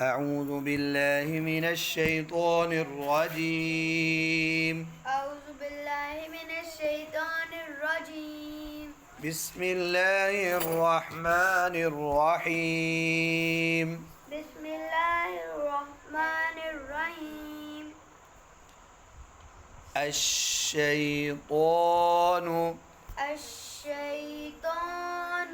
أعوذ بالله من الشيطان الرجيم. أعوذ بالله من الشيطان الرجيم. بسم الله الرحمن الرحيم. بسم الله الرحمن الرحيم. الشيطان الشيطان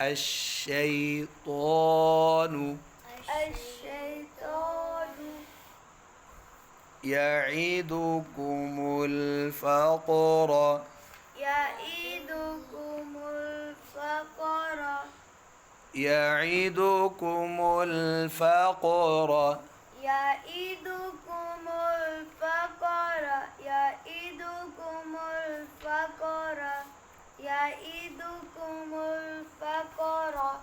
الشيطان الشيطان يعدكم الفقر يعيدكم الفقر يعدكم الفقر يعيدكم الفقر يعيدكم الفقر يعيدكم الفقر.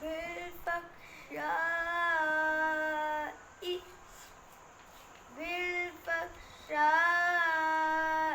بالفحشاء بالفحشاء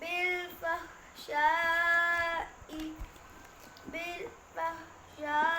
بالفحشاء بالفحشاء.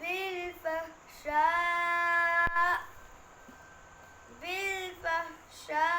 بالفحشاء بالفحشاء.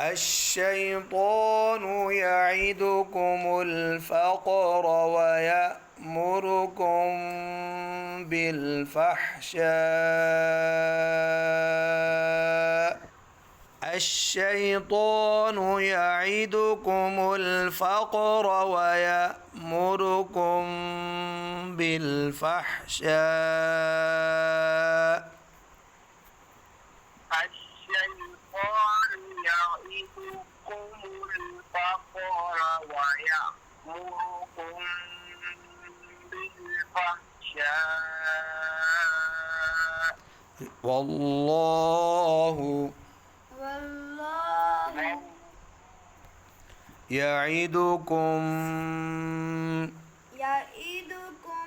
الشيطان يعدكم الفقر ويأمركم بالفحشاء. الشيطان يعدكم الفقر ويأمركم بالفحشاء. الشيطان يعدكم الفقر ويأمركم بالفحشاء والله والله يعدكم يعيدكم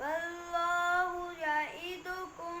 والله يعيدكم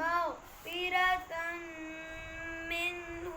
مغفرة منه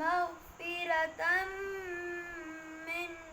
مغفرة منه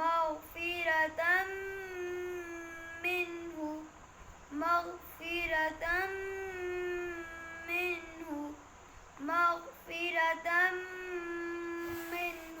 مغفرة منه مغفرة منه مغفرة منه.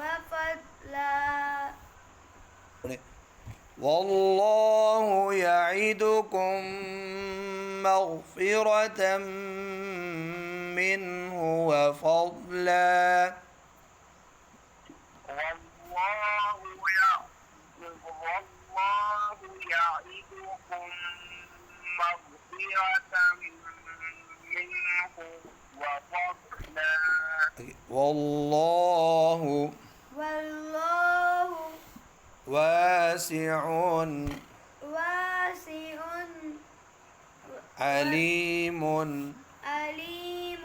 وفضلا والله يعدكم مغفرة منه وفضلا. والله يعدكم مغفرة منه وفضلا والله والله واسع واسع عليم. عليم.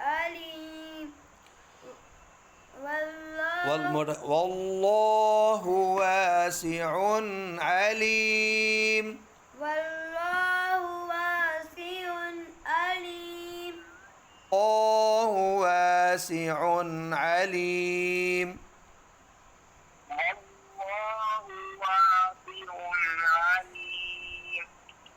عليم والله واسع عليم. والله واسع عليم. الله واسع عليم.